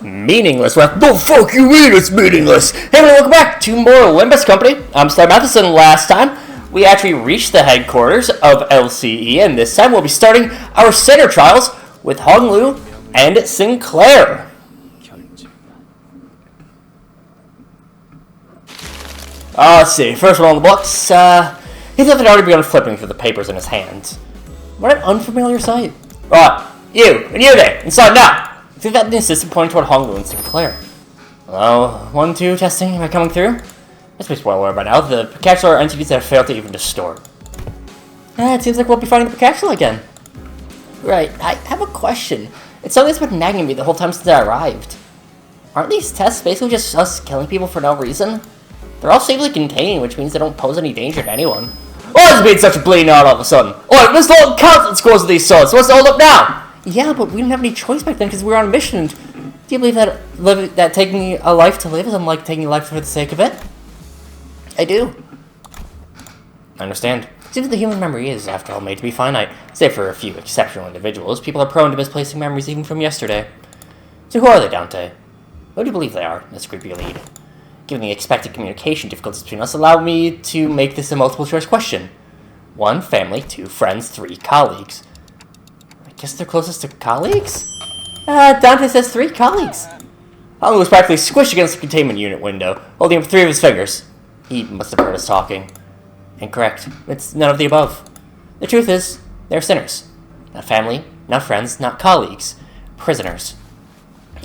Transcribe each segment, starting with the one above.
meaningless. Well, the fuck you mean it's meaningless? Hey everyone, welcome back to more Limbus Company. I'm SlayerMathis, and last time we actually reached the headquarters of LCE, and this time we'll be starting our center trials with Honglu and Sinclair. Let's see, first one on the books. He's already begun flipping through the papers in his hands. What an unfamiliar sight. Right, you, and you there, inside now. I think that the assistant pointing toward Honglu and Sinclair. Hello, 1, 2, testing, am I coming through? This makes well aware by now. The Peccatula are entities that have failed to even distort. It seems like we'll be fighting the Peccatula again. Right, I have a question. It's something that's been nagging me the whole time since I arrived. Aren't these tests basically just us killing people for no reason? They're all safely contained, which means they don't pose any danger to anyone. Why has it been such a bleeding out all of a sudden? Oh, there's long countless scores of these swords, so what's the hold up now? Yeah, but we didn't have any choice back then because we were on a mission. Do you believe that taking a life to live is unlike taking a life for the sake of it? I do. I understand. It seems the human memory is, after all, made to be finite. Save for a few exceptional individuals, people are prone to misplacing memories even from yesterday. So who are they, Dante? Who do you believe they are, Miss Creepy Lead? Given the expected communication difficulties between us, allow me to make this a multiple-choice question. 1, family. 2, friends. 3, colleagues. I guess they're closest to colleagues? Dante says 3 colleagues. Honglu was practically squished against the containment unit window, holding up 3 of his fingers. He must have heard us talking. Incorrect. It's none of the above. The truth is, they're sinners. Not family, not friends, not colleagues. Prisoners.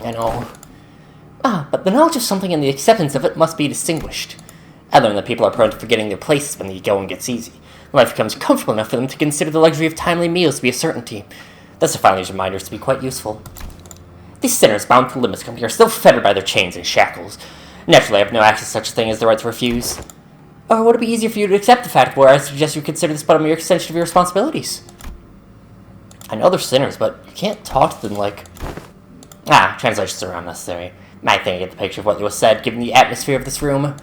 I know. But the knowledge of something and the acceptance of it must be distinguished. I learned that people are prone to forgetting their places when the going gets easy. Life becomes comfortable enough for them to consider the luxury of timely meals to be a certainty. Thus I find these reminders to be quite useful. These sinners bound to Limbus Company are still fettered by their chains and shackles. Naturally, I have no access to such a thing as the right to refuse. Or would it be easier for you to accept the fact where I suggest you consider this but a mere extension of your responsibilities? I know they're sinners, but you can't talk to them like... translations are unnecessary. I think I get the picture of what was said, given the atmosphere of this room.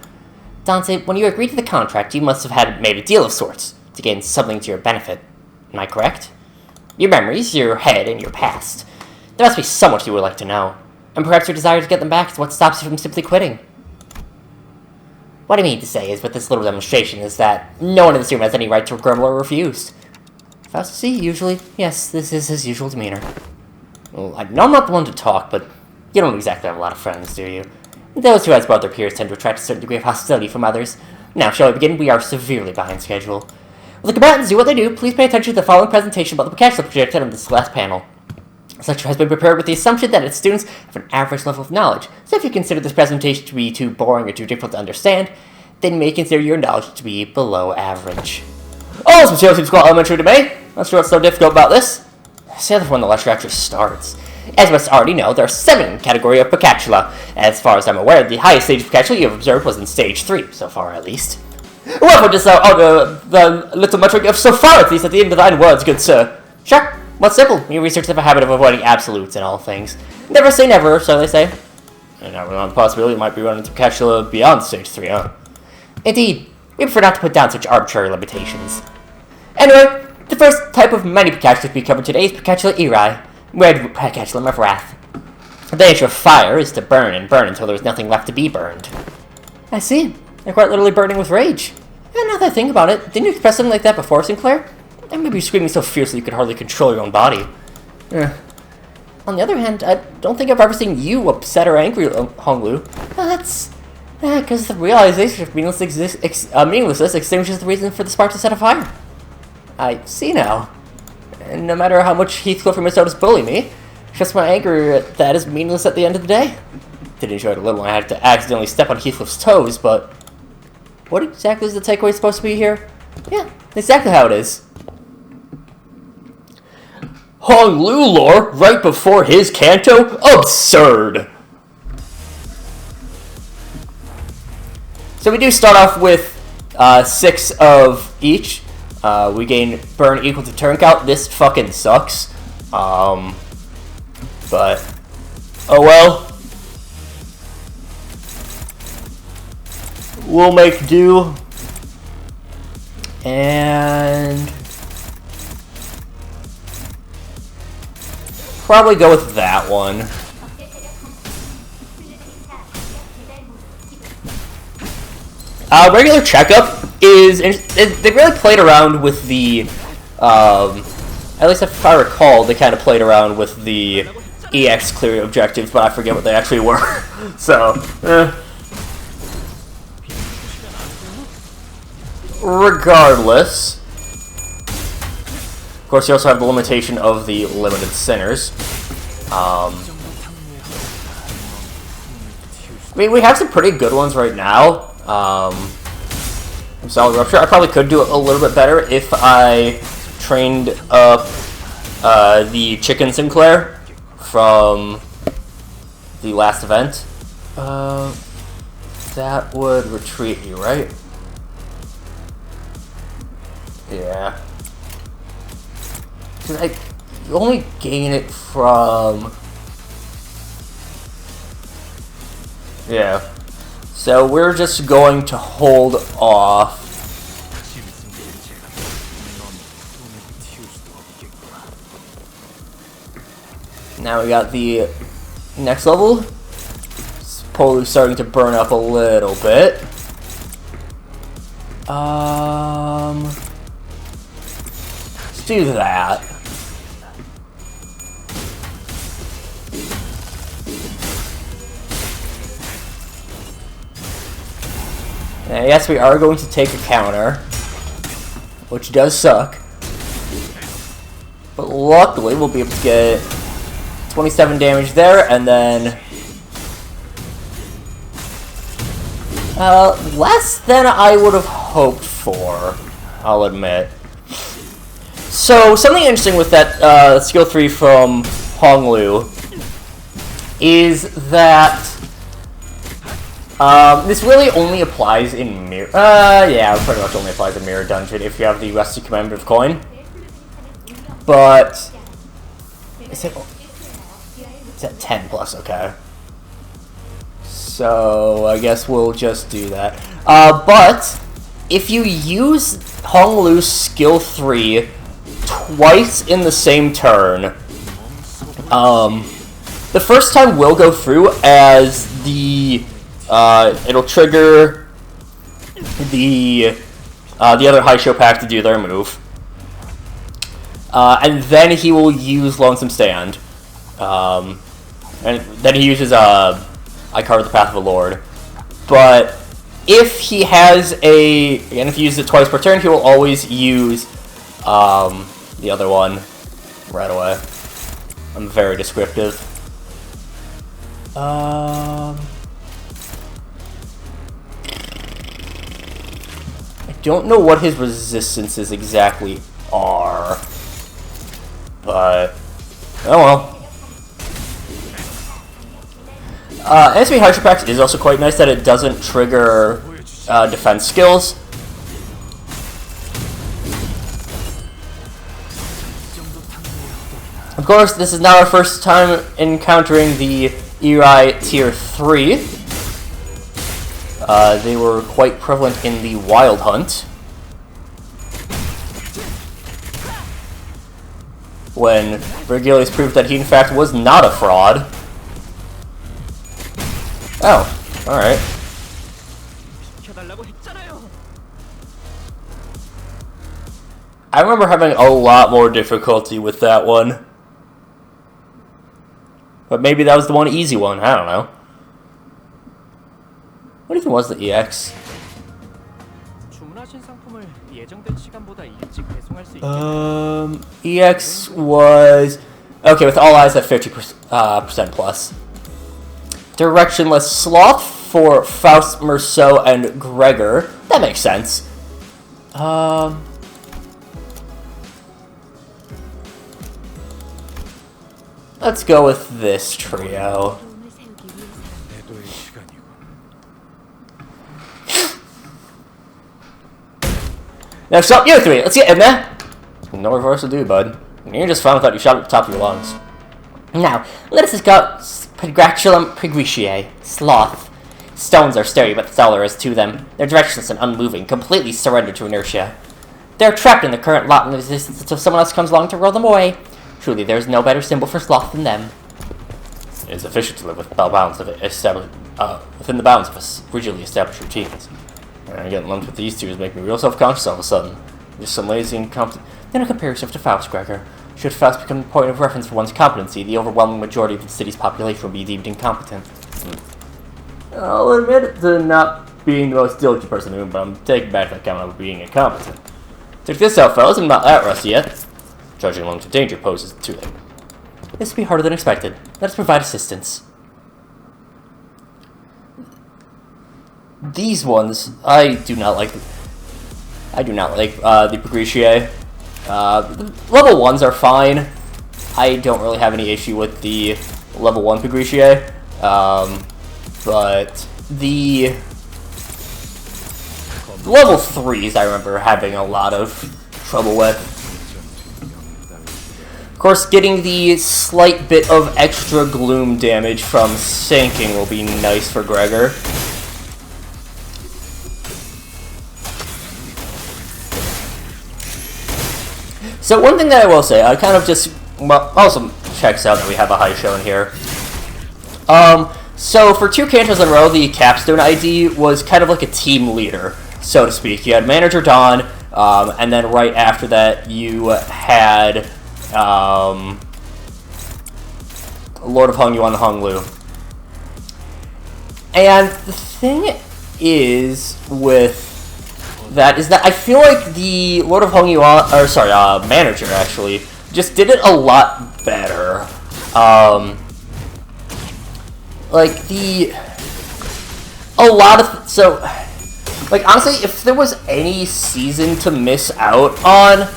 Dante, when you agreed to the contract, you must have had made a deal of sorts, to gain something to your benefit. Am I correct? Your memories, your head, and your past. There must be so much you would like to know. And perhaps your desire to get them back is what stops you from simply quitting. What I mean to say is, with this little demonstration, is that no one in this room has any right to grumble or refuse. Faustus, usually, yes, this is his usual demeanor. Well, I know I'm not the one to talk, but you don't exactly have a lot of friends, do you? Those who, as brother peers, tend to attract a certain degree of hostility from others. Now, shall we begin? We are severely behind schedule. Will the combatants do what they do? Please pay attention to the following presentation about the Peccatula projected on this last panel. This lecture has been prepared with the assumption that its students have an average level of knowledge, so if you consider this presentation to be too boring or too difficult to understand, then you may consider your knowledge to be below average. Oh, this material seems quite elementary to me. Not sure what's so difficult about this. It's the other when the lecture actually starts. As you must already know, there are 7 categories of Peccatula. As far as I'm aware, the highest stage of Peccatula you have observed was in stage 3, so far at least. Well, for just the little metric of so far at least at the end of thine words, good sir. Sure, what's simple? Your researchers have a habit of avoiding absolutes in all things. Never say never, so they say. And not really on the possibility you might be running into Peccatula beyond stage 3, huh? Indeed, we prefer not to put down such arbitrary limitations. Anyway, the first type of many Peccatula to be covered today is Peccatula eri. Red Peccatula of wrath. The nature of fire is to burn and burn until there is nothing left to be burned. I see. They're quite literally burning with rage. And now that I think about it, didn't you express something like that before, Sinclair? I remember you screaming so fiercely you could hardly control your own body. On the other hand, I don't think I've ever seen you upset or angry, Honglu. That's... because the realization of meaninglessness extinguishes the reason for the spark to set afire. I see now. And no matter how much Heathcliff or Miss Otis bully me, just my anger at that is meaningless at the end of the day. Did enjoy it a little when I had to accidentally step on Heathcliff's toes, but... What exactly is the takeaway supposed to be here? Yeah, exactly how it is. Honglu lore right before his canto? Absurd! So we do start off with 6 of each. We gain burn equal to turn count. This fucking sucks. But oh well. We'll make do. And probably go with that one. Regular checkup is... They really played around with the... at least if I recall, they kind of played around with the EX clear objectives, but I forget what they actually were. So, regardless... Of course, you also have the limitation of the limited sinners. I mean, we have some pretty good ones right now. Solid Rupture. I probably could do it a little bit better if I trained up the Chicken Sinclair from the last event. That would retreat you, right? Yeah. You only gain it from... Yeah. So we're just going to hold off. Now we got the next level. It's probably starting to burn up a little bit. Let's do that. And yes, we are going to take a counter, which does suck. But luckily, we'll be able to get 27 damage there, and then... less than I would have hoped for, I'll admit. So, something interesting with that skill 3 from Honglu is that this really only applies in Mirror... yeah, it pretty much only applies in Mirror Dungeon if you have the Rusty Commemorative Coin. But... It's at 10 plus, okay. So, I guess we'll just do that. But, if you use Honglu's skill 3 twice in the same turn, the first time will go through as the... it'll trigger the other High Show Pack to do their move. And then he will use Lonesome Stand. And then he uses I Carve the Path of the Lord. But if he has again, if he uses it twice per turn, he will always use the other one right away. I'm very descriptive. I don't know what his resistances exactly are, but oh well. Enemy Hydro Packs is also quite nice that it doesn't trigger defense skills. Of course, this is not our first time encountering the Eri Tier 3. They were quite prevalent in the Wild Hunt, when Vergilius proved that he in fact was not a fraud. Oh, alright. I remember having a lot more difficulty with that one. But maybe that was the one easy one, I don't know. What even was the EX? EX was... Okay, with all eyes at 50% plus. Directionless Sloth for Faust, Merceau, and Gregor. That makes sense. Let's go with this trio. Next up, you three. Let's get in there. No reverse to do, bud. You're just fine without you shot at the top of your lungs. Now, let us discuss Peccatula Pigricae, Sloth. Stones are sturdy, but that's all there is to them. They're directionless and unmoving, completely surrendered to inertia. They're trapped in the current lot and resistance until someone else comes along to roll them away. Truly, there is no better symbol for sloth than them. It is efficient to live within the bounds of rigidly established routines. And getting lumped with these two is making me real self-conscious all of a sudden. Just some lazy incompetent. Then I compare yourself to Faust, Gregor. Should Faust become a point of reference for one's competency, the overwhelming majority of the city's population will be deemed incompetent. I'll admit it to not being the most diligent person in the room, but I'm taking back that comment of being incompetent. Check this out, fellas. I'm not that rusty yet. Judging along to danger poses too late. This will be harder than expected. Let us provide assistance. These ones, I do not like. I do not like the Peccatula. The level 1s are fine. I don't really have any issue with the level 1 Peccatula. But the level 3s I remember having a lot of trouble with. Of course, getting the slight bit of extra gloom damage from sinking will be nice for Gregor. So one thing that I will say, I kind of just, well, also checks out that we have a high show in here. So for 2 characters in a row, the Capstone ID was kind of like a team leader, so to speak. You had Manager Dawn, and then right after that you had Lord of Hung Yuan Hung Lu. And the thing is with that is that I feel like the Lord of Hung Yuan, or sorry, Manager actually, just did it a lot better. Like honestly, if there was any season to miss out on,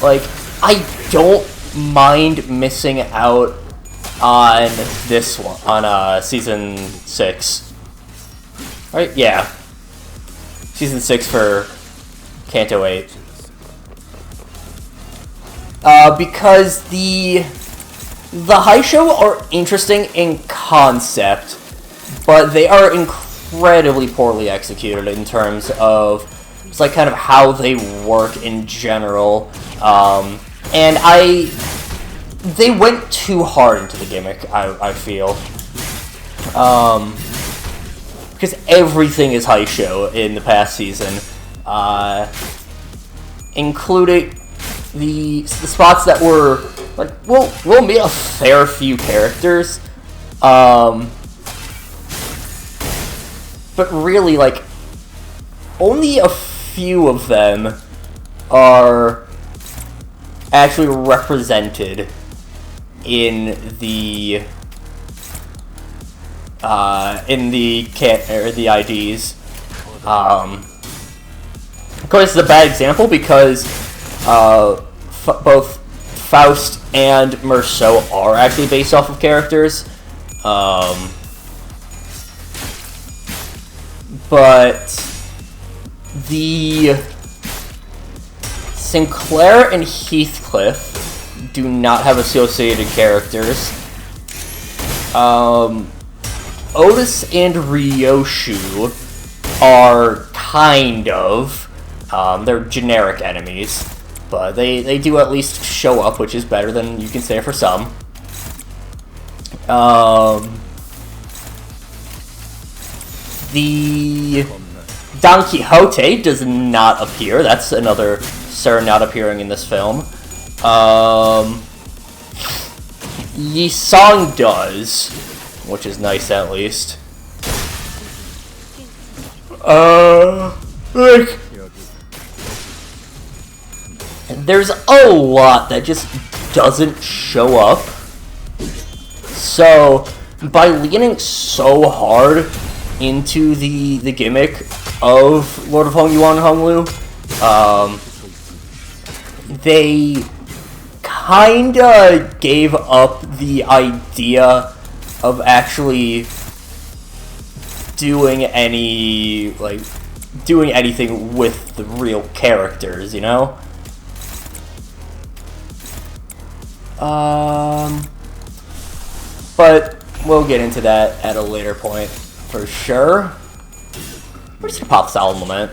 like, I don't mind missing out on this one, on season 6. Right? Yeah. Season 6 for Kanto 8. Because the high show are interesting in concept, but they are incredibly poorly executed in terms of just like kind of how they work in general. And they went too hard into the gimmick, I feel. Because everything is high show in the past season, including the spots that were like, we'll meet a fair few characters, but really, like, only a few of them are actually represented in the IDs. Of course, it's a bad example because both Faust and Merceau are actually based off of characters. But the Sinclair and Heathcliff do not have associated characters. Otis and Ryoshu are kind of, they're generic enemies, but they do at least show up, which is better than you can say for some. The Don Quixote does not appear. That's another Sir not appearing in this film. Yi Song does, which is nice at least. Like, there's a lot that just doesn't show up. So, by leaning so hard into the gimmick of Lord of Hung Yuan Hung Lu, they kinda gave up the idea of actually doing anything with the real characters, you know? But we'll get into that at a later point for sure. We're just gonna pop Solemn Lament.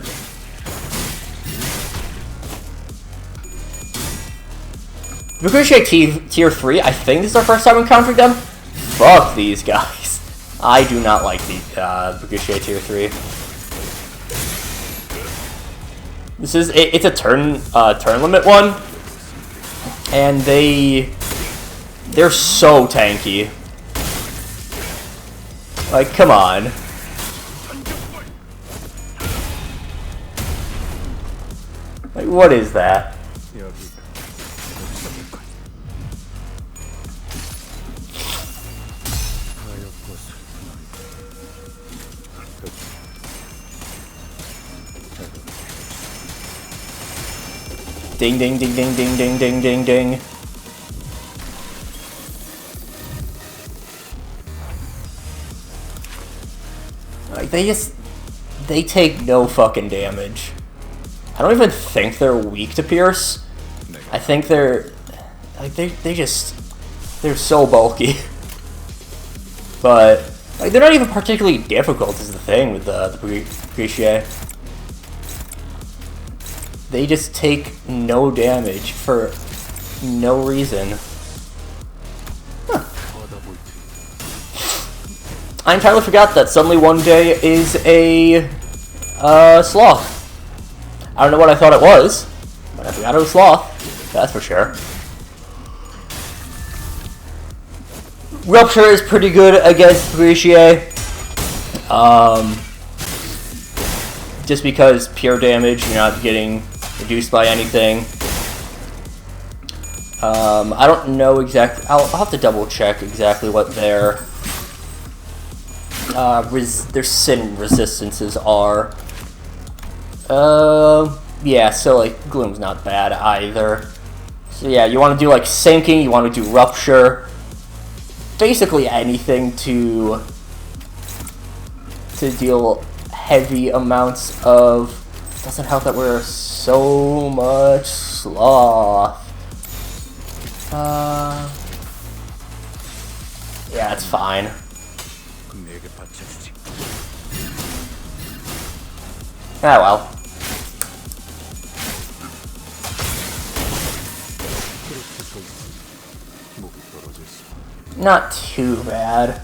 Peccatula tier 3, I think this is our first time encountering them. Fuck these guys. I do not like the Peccatula tier 3. It's a turn limit one, and they're so tanky. Like, come on. Like, what is that? Ding ding ding ding ding ding ding ding ding. Like, they take no fucking damage. I don't even think they're weak to Pierce. I think they're so bulky. But like, they're not even particularly difficult is the thing with the Peccatula. They just take no damage for no reason. Huh. I entirely forgot that suddenly one day is a sloth. I don't know what I thought it was, but I forgot it was sloth. That's for sure. Rupture is pretty good against Peccatula. Just because pure damage, you're not getting reduced by anything. I don't know exactly. I'll have to double check exactly what their sin resistances are. Yeah, so like Gloom's not bad either. So yeah, you want to do like sinking, you want to do rupture, basically anything to deal heavy amounts of. Doesn't help that we're so much sloth. Yeah, it's fine. Ah well. Not too bad.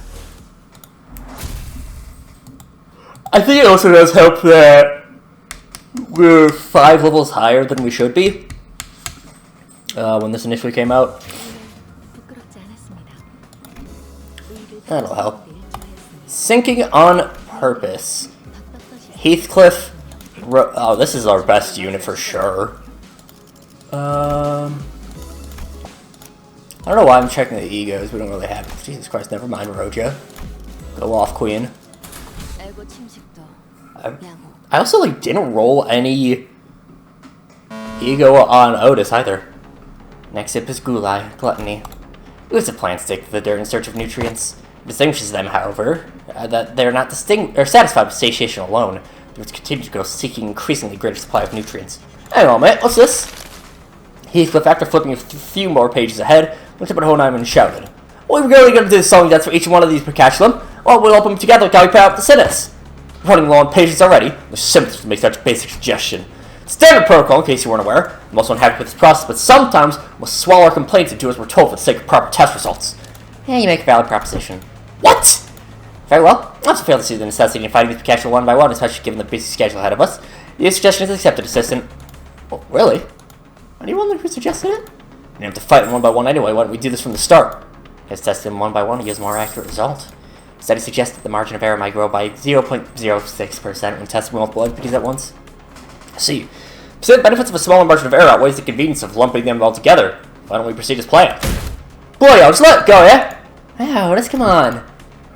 I think it also does help that we're 5 levels higher than we should be when this initially came out. That'll help. Sinking on purpose. Heathcliff. Oh, this is our best unit for sure. I don't know why I'm checking the egos. We don't really have it. Jesus Christ, never mind, Roja. Go off, Queen. I also like didn't roll any ego on Otis either. Next up is Gluttony. It was a plant stick to the dirt in search of nutrients. It distinguishes them, however, that they're not satisfied with satiation alone. They would continue to go seeking increasingly greater supply of nutrients. Hang on, mate. What's this? Heathcliff, after flipping a few more pages ahead, looked up at Hohenheim and shouted, "What are we really going to do song dance for each one of these Peccatula? Well, we'll open them together like how we put out the sentence." Running low on pages already, there's symptoms to make such a basic suggestion. Standard protocol, in case you weren't aware. I'm also unhappy with this process, but sometimes we'll swallow our complaints and do as we're told for the sake of proper test results. Yeah, you make a valid proposition. What? Very well. I also fail to see the necessity in fighting these Peccatula one by one, especially given the busy schedule ahead of us. Your suggestion is accepted, Assistant. Oh, really? Anyone who suggested it? We have to fight them one by one anyway. Why don't we do this from the start? Because testing them one by one gives a more accurate result. Study suggests that the margin of error might grow by 0.06% when testing multiple entities at once. See, the benefits of a smaller margin of error outweighs the convenience of lumping them all together. Why don't we proceed as planned? Boy, I'll just let it go, yeah? Oh, let's come on.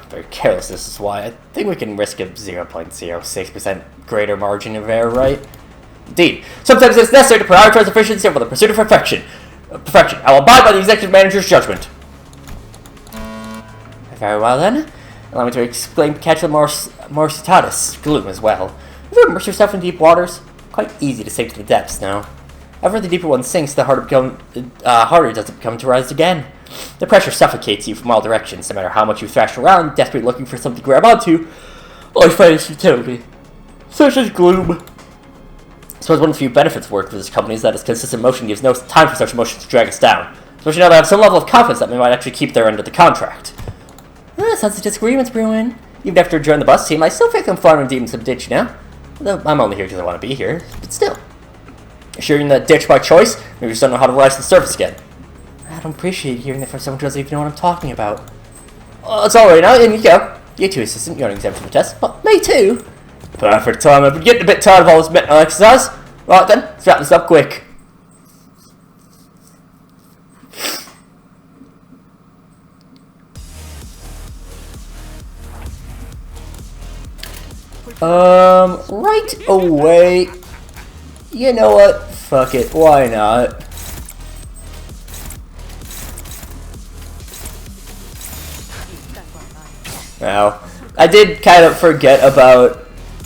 Very careless, this is why. I think we can risk a 0.06% greater margin of error, right? Indeed. Sometimes it's necessary to prioritize efficiency over the pursuit of perfection. I will abide by the executive manager's judgment. Very well, then. Allow me to explain Peccatula morsitatis, Gloom as well. Have you ever immersed yourself in deep waters? Quite easy to sink to the depths now. However, the deeper one sinks, the harder does it become to rise again. The pressure suffocates you from all directions, no matter how much you thrash around, desperately looking for something to grab onto. All you find is futility. Such as Gloom. I suppose one of the few benefits of work for this company is that its consistent motion gives no time for such emotions to drag us down. Especially now that I have some level of confidence that we might actually keep their end of the contract. Sounds like disagreements brewing. Even after joining the bus team, I still feel like I'm farming deep in some ditch now. Although I'm only here because I want to be here, but still. Assuring that ditch by choice, maybe just don't know how to rise to the surface again. I don't appreciate hearing that from someone who doesn't even know what I'm talking about. It's alright now, in you go. You too, assistant, you're an exempt from the test. But me too. Perfect time, I've been getting a bit tired of all this mental exercise. Right then, let's wrap this up quick. Right away. You know what? Fuck it. Why not? Now, I did kind of forget about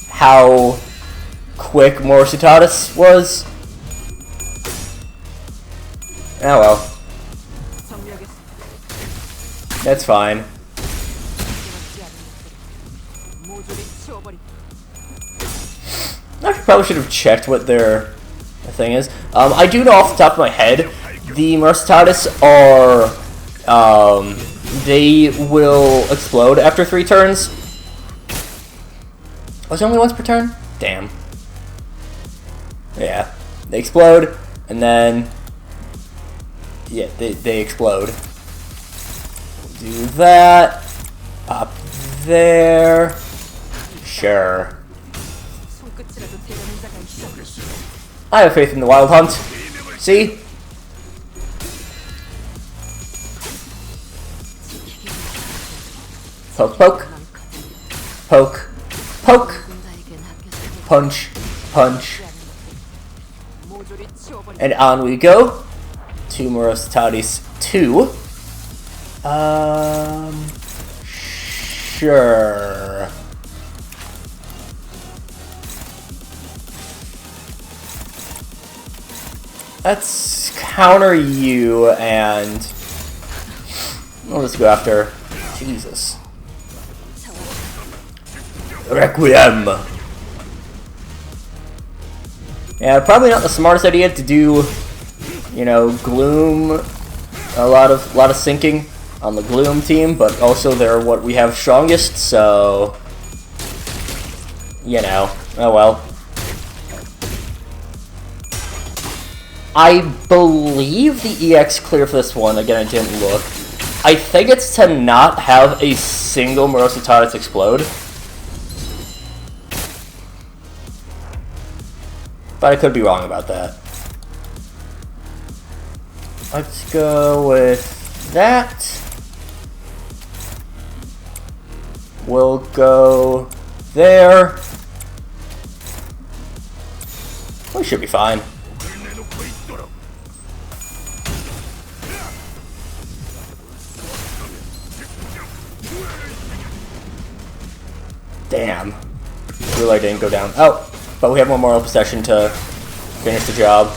how quick Morsitatis was. Oh well. That's fine. I probably should have checked what their thing is. I do know off the top of my head, the Morsitatis are, they will explode after 3 turns. Was it only once per turn? Damn. Yeah. They explode, and then, yeah, they explode. Do that. Up there. Sure. I have faith in the Wild Hunt. See? Poke, poke. Poke. Poke. Punch. Punch. And on we go. To Morsitatis 2. Sure. Let's counter you, and we'll just go after Jesus. Requiem. Yeah, probably not the smartest idea to do, you know, Gloom. A lot of sinking on the Gloom team, but also they're what we have strongest, so you know. Oh well. I believe the EX clear for this one, again I didn't look. I think it's to not have a single Morsitatis explode. But I could be wrong about that. Let's go with that. We'll go there. We should be fine. Damn. Really didn't go down. Oh, but we have one more possession to finish the job.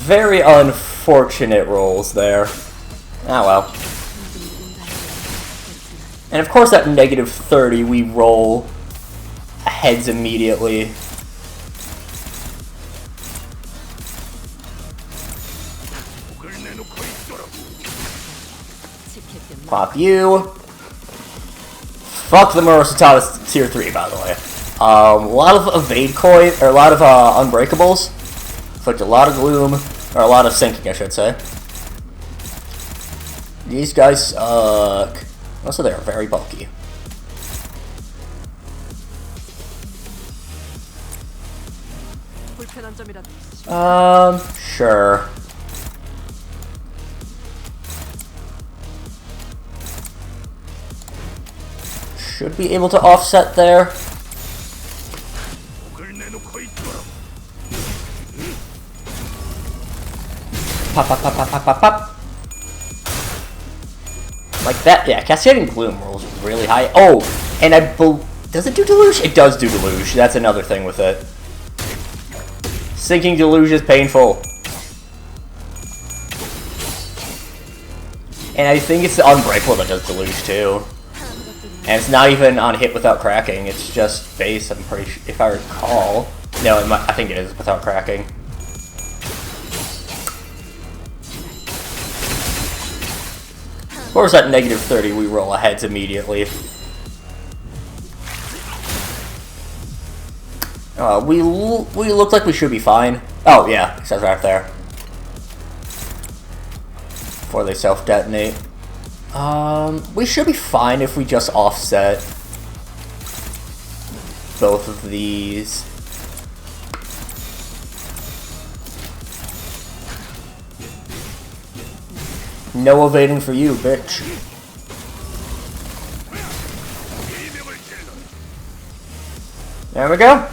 Very unfortunate rolls there. Ah well. And of course at negative 30 we roll heads immediately. Pop you. Fuck the Morsitatis tier 3, by the way. A lot of evade coin, or a lot of unbreakables. Inflict a lot of gloom, or a lot of sinking, I should say. These guys suck. Also, they are very bulky. Sure. Should be able to offset there. Pop, pop, pop, pop, pop, pop, pop. Like that, yeah, Cascading Gloom rolls really high. Oh, and does it do Deluge? It does do Deluge. That's another thing with it. Sinking Deluge is painful. And I think it's the Unbreakable that does Deluge too. And it's not even on hit without cracking, it's just base, I'm pretty sure, if I recall. No, I think it is without cracking. Of course, at negative 30, we roll aheads immediately. We look like we should be fine. Oh, yeah, it says right there. Before they self-detonate. We should be fine if we just offset both of these. No evading for you, bitch. There we go.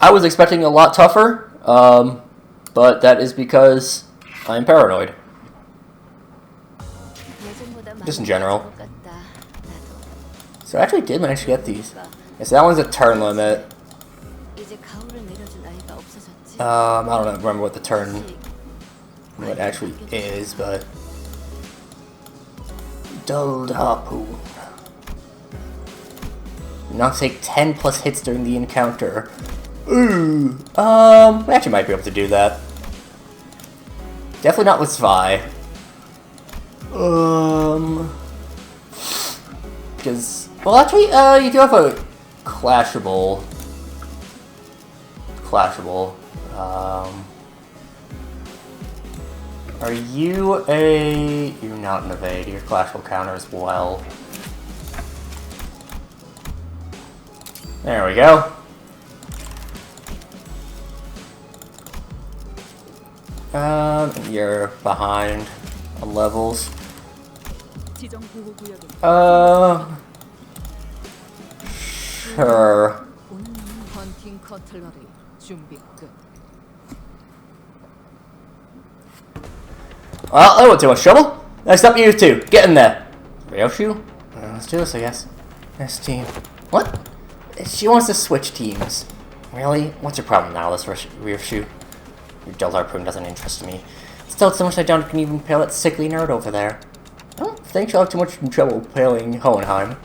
I was expecting a lot tougher, but that is because I'm paranoid. Just in general. So I actually did manage to get these. Yeah, so that one's a turn limit. I don't remember what the turn limit actually is, but dulled harpoon. Not take 10 plus hits during the encounter. Ooh, we actually might be able to do that. Definitely not with Svi. Because, well, actually, you do have a clashable. Are you a... You're not an evade, your clashable counter as well. There we go. You're behind on levels. Sure. Well, I won't too much trouble. Next up, you two. Get in there. Ryoshu? Let's do this, I guess. This team. What? She wants to switch teams. Really? What's your problem now, this Ryoshu? Your dull harpoon doesn't interest me. Still, so much I don't can even impale that sickly nerd over there. I don't think she'll have too much trouble impaling Hohenheim.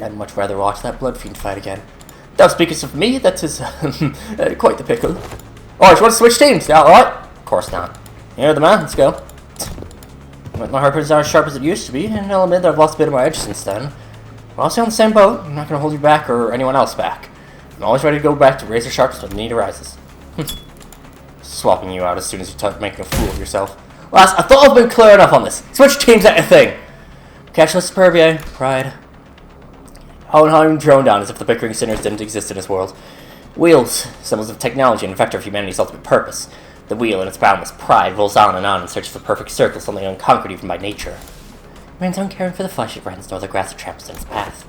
I'd much rather watch that blood fiend fight again. Though, speaking of me, that is quite the pickle. Oh, you want to switch teams? Alright? Of course not. You're the man, let's go. My harpoon's not as sharp as it used to be, and I'll admit that I've lost a bit of my edge since then. We're all still on the same boat. I'm not going to hold you back or anyone else back. I'm always ready to go back to razor sharps when the need arises. Swapping you out as soon as you start making a fool of yourself. Lass, I thought I've been clear enough on this. Switch teams at your thing. Cashless superbia, pride. Hohenheim droned on as if the bickering sinners didn't exist in his world. Wheels, symbols of technology and a vector of humanity's ultimate purpose. The wheel, in its boundless pride, rolls on in search of the perfect circle, something unconquered even by nature. It means uncaring for the flesh it rends, nor the grass it tramples in its path.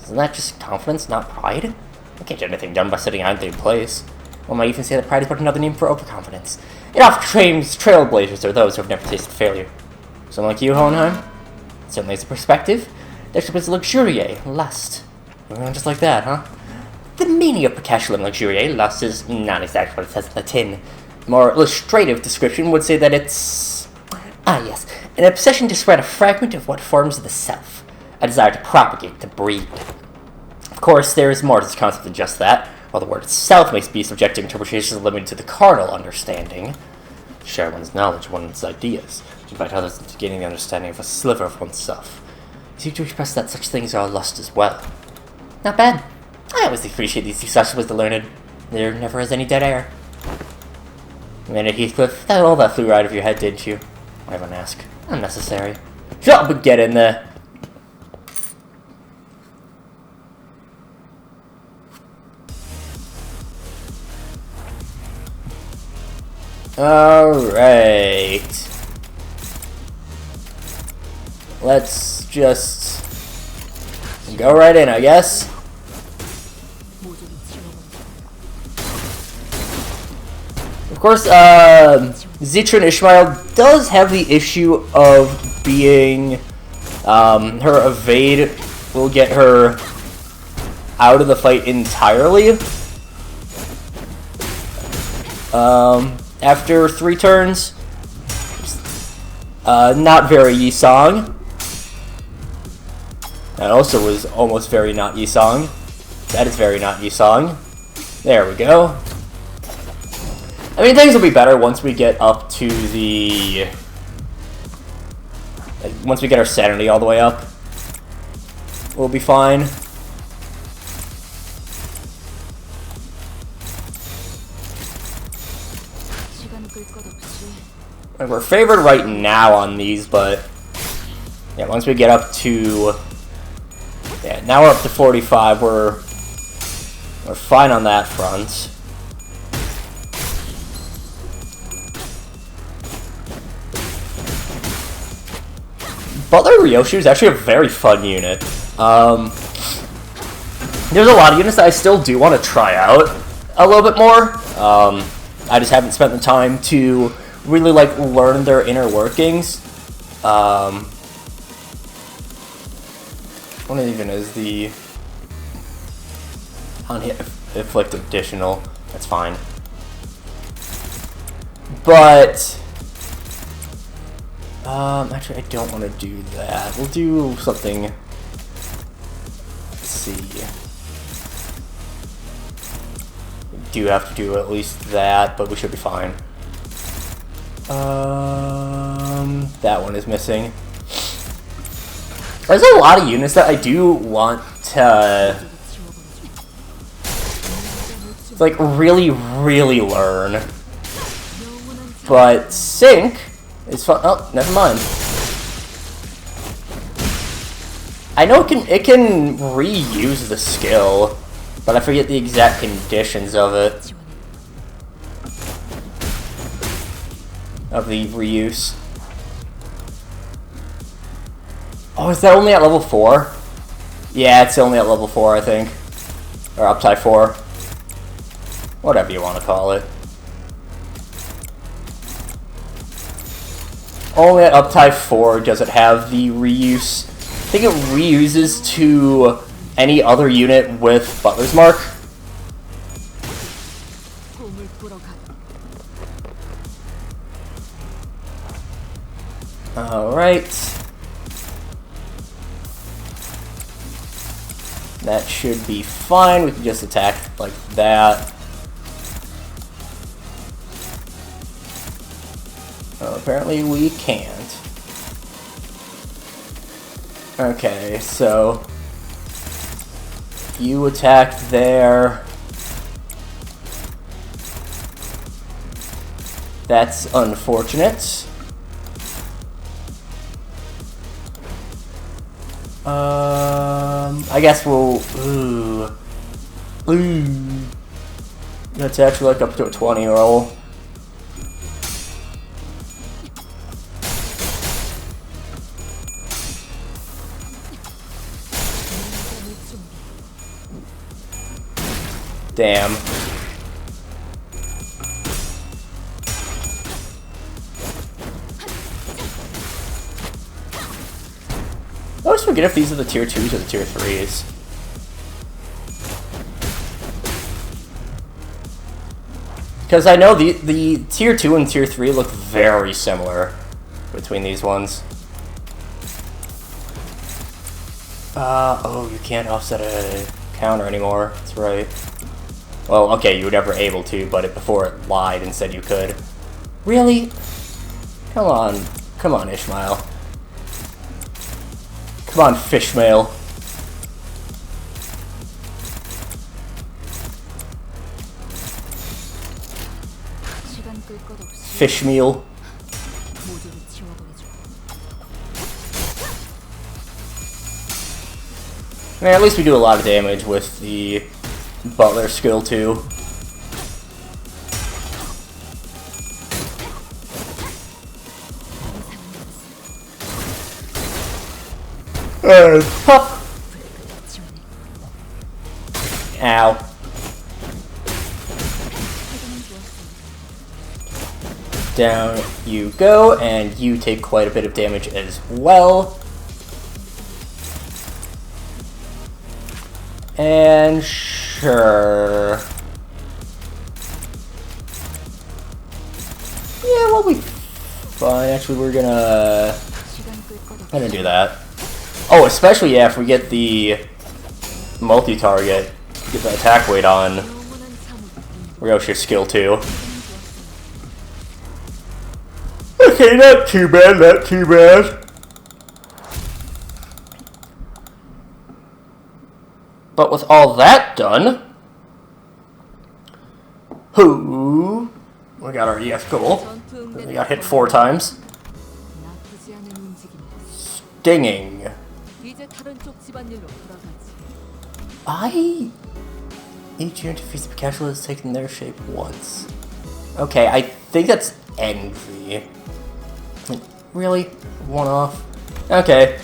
Isn't that just confidence, not pride? I can't get anything done by sitting idly in place. One might even say that pride is but another name for overconfidence. It often claims trailblazers are those who have never tasted failure. Someone like you, Hohenheim? Certainly is a perspective. There's a luxurier, lust. Just like that, huh? The meaning of Peccatula luxurier, lust, is not exactly what it says in the tin. A more illustrative description would say that it's... Ah, yes. An obsession to spread a fragment of what forms the self. A desire to propagate, to breed. Of course, there is more to this concept than just that. While the word itself may be subject to interpretations limited to the carnal understanding. Share one's knowledge, one's ideas. To invite others into gaining the understanding of a sliver of oneself. You seem to express that such things are lust as well. Not bad. I always appreciate these discussions with the learned. There never is any dead air. You made it, Heathcliff. All that flew right out of your head, didn't you? Why everyone ask? Unnecessary. Shut up and get in there. Alright. Let's just go right in, I guess. Of course, Zitran Ishmael does have the issue of being, her evade will get her out of the fight entirely. After 3 turns. Not very Yi-Song. That also was almost very not Yi-Song. That is very not Yi-Song. There we go. I mean, things will be better once we get up to the... once we get our sanity all the way up. we'll be fine. And we're favored right now on these, but yeah, once we get up to now we're up to 45. We're fine on that front. Butler Ryoshi is actually a very fun unit. There's a lot of units that I still do want to try out a little bit more. I just haven't spent the time to really like learn their inner workings. What even is the on-hit inflict additional? That's fine. But actually, I don't want to do that. We'll do something. Let's see. We do have to do at least that, but we should be fine. That one is missing. There's a lot of units that I do want to like really learn, but sync is fun. Oh, never mind. I know it can reuse the skill, but I forget the exact conditions of it. Of the reuse. Oh, is that only at level 4? Yeah, it's only at level 4, I think. Or upside 4. Whatever you want to call it. Only at upside 4 does it have the reuse. I think it reuses to any other unit with Butler's Mark. Alright. That should be fine. We can just attack like that. Oh, apparently we can't. Okay, so you attacked there. That's unfortunate. I guess we'll. That's actually like up to a 20 roll. Damn. I always forget if these are the tier 2s or the tier 3s. Because I know the tier 2 and tier 3 look very similar between these ones. Oh, you can't offset a counter anymore. That's right. Well, okay, you were never able to, but before it lied and said you could. Really? Come on, Ishmael. Come on, Fishmail. Fishmeal. Man, at least we do a lot of damage with the Butler skill too. Pop. Ow. Down you go, and you take quite a bit of damage as well. And sure. Yeah, we'll be fine. Actually, we're gonna do that. Oh, especially yeah, if we get the multi-target, get the attack weight on Ryoshi's skill too. Okay, not too bad, not too bad. But with all that done, we got our EX goal. We got hit 4 times. Stinging. Each unit defeats the Peccatula has taken their shape once. Okay, I think that's Envy. Really? One off? Okay.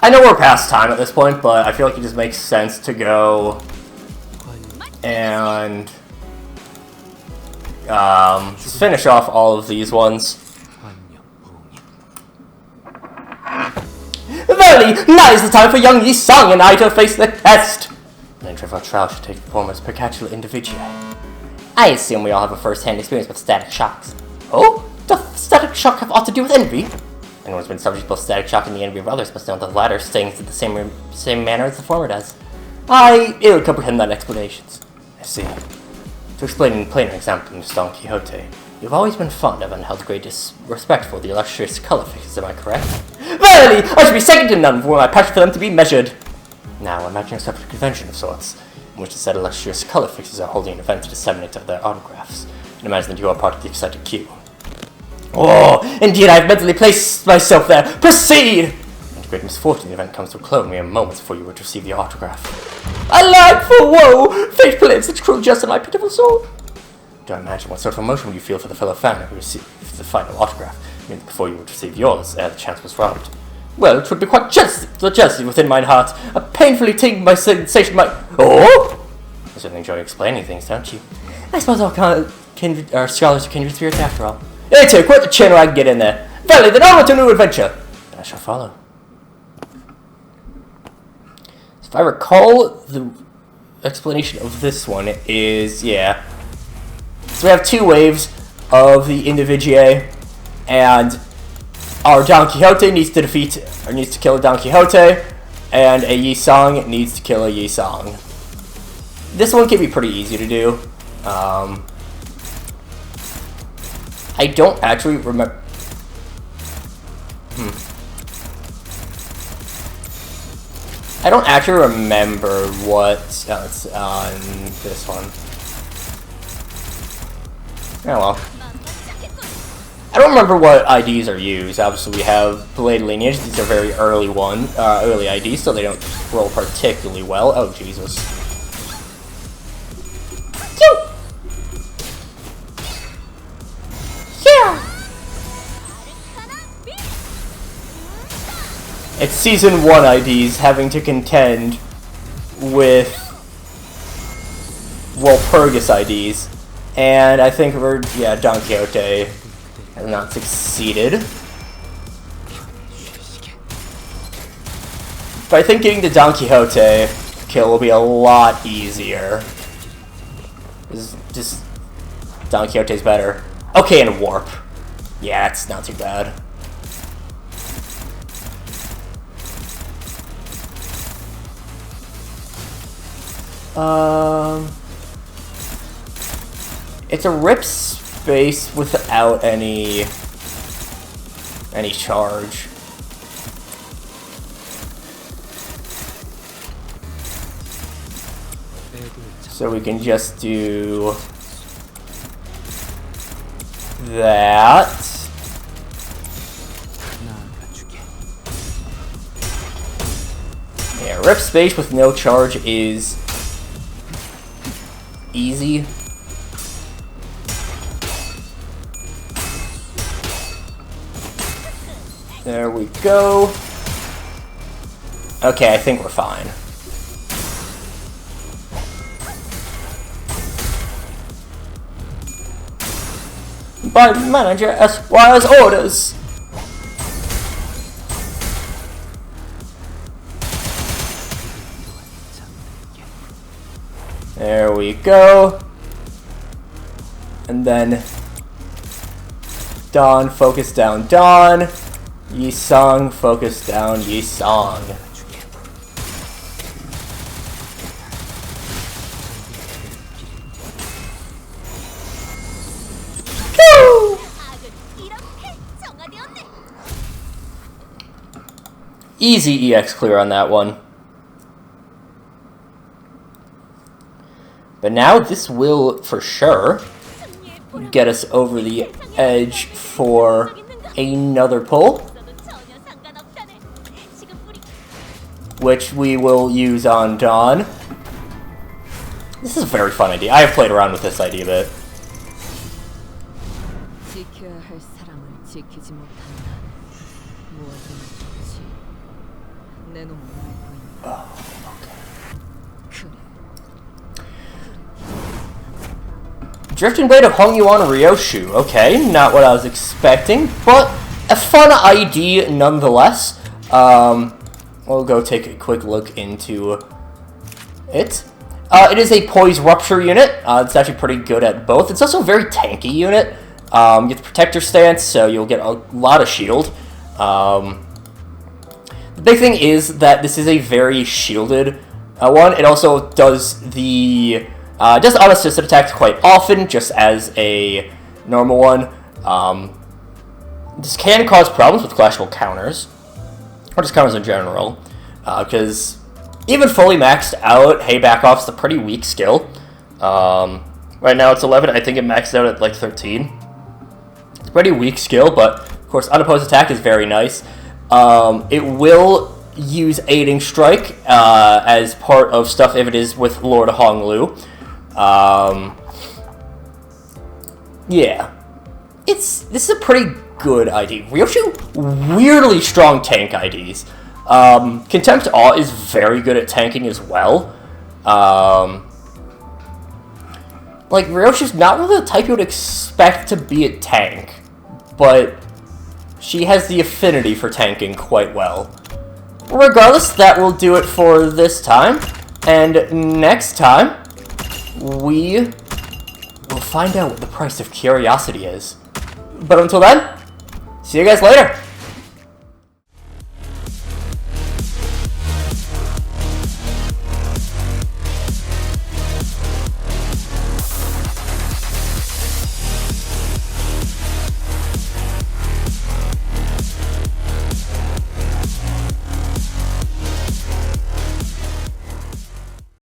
I know we're past time at this point, but I feel like it just makes sense to go and just finish off all of these ones. Verily, now is the time for young Yi Song and I to face the test! The entry of our trial should take the form as Peccatula individua. I assume we all have a first-hand experience with static shocks. Oh? Doth static shock have aught to do with envy? Anyone who's been subject to both static shock and the envy of others must know that the latter stings in the same manner as the former does. I ill comprehend that explanations. I see. To explain in plainer example, Mr. Don Quixote, you've always been fond of and held great respect for the illustrious color fixes, am I correct? Verily, I should be second to none for my passion for them to be measured. Now, imagine yourself at a convention of sorts, in which the said illustrious color fixes are holding an event to disseminate their autographs, and imagine that you are part of the excited queue. Oh, indeed, I have mentally placed myself there. Proceed! And to great misfortune, the event comes to a close mere moments before you would receive the autograph. Alack for woe! Fate plays such cruel jest in my pitiful soul. Do I imagine what sort of emotion would you feel for the fellow fan who received the final autograph, immediately before you would receive yours, ere the chance was robbed? Well, 'twould be quite jealousy within mine heart, a painfully tingling my sensation might. Oh! You certainly enjoy explaining things, don't you? I suppose all scholars are kindred spirits after all. Hey, take quite the channel I can get in there. Verily, then on to a new adventure. I shall follow. So if I recall, the explanation of this one is, yeah. So we have 2 waves of the individua, and our Don Quixote needs to kill a Don Quixote, and a Yi Song needs to kill a Yi Song. This one can be pretty easy to do. I don't actually remember. I don't actually remember what's on this one. Oh well. I don't remember what IDs are used. Obviously, we have Blade Lineage. These are very early early IDs, so they don't roll particularly well. Oh Jesus! It's Season 1 IDs having to contend with Walpurgis IDs. And I think Don Quixote has not succeeded. But I think getting the Don Quixote kill will be a lot easier. Just Don Quixote's better. Okay, and Warp. Yeah, that's not too bad. It's a rip space without any charge. So we can just do that. Yeah, rip space with no charge is easy. There we go. Okay, I think we're fine. By Manager Esquire's orders. There we go. And then Dawn, focus down Dawn. Yi Song, focus down Yi Song. Easy EX clear on that one. But now this will, for sure, get us over the edge for another pull, which we will use on Dawn. This is a very fun idea. I have played around with this idea a bit. Drifting Blade of Hung Yuan Ryoshu. Okay, not what I was expecting, but a fun ID nonetheless. We'll go take a quick look into it. It is a Poise Rupture unit. It's actually pretty good at both. It's also a very tanky unit. You get the Protector stance, so you'll get a lot of shield. The big thing is that this is a very shielded one. It also does the does unassisted attacks quite often, just as a normal one. This can cause problems with clashable counters, or just counters in general, because even fully maxed out, Hey Back Off's a pretty weak skill. Right now it's 11, I think it maxed out at like 13. It's a pretty weak skill, but of course unopposed attack is very nice. It will use Aiding Strike as part of stuff if it is with Lord Hong Lu. Yeah. This is a pretty good ID. Ryoshu, weirdly strong tank IDs. Contempt Awe is very good at tanking as well. Like, Ryoshu's not really the type you would expect to be a tank, but she has the affinity for tanking quite well. Regardless, that will do it for this time, and next time, we will find out what the price of curiosity is. But until then, see you guys later!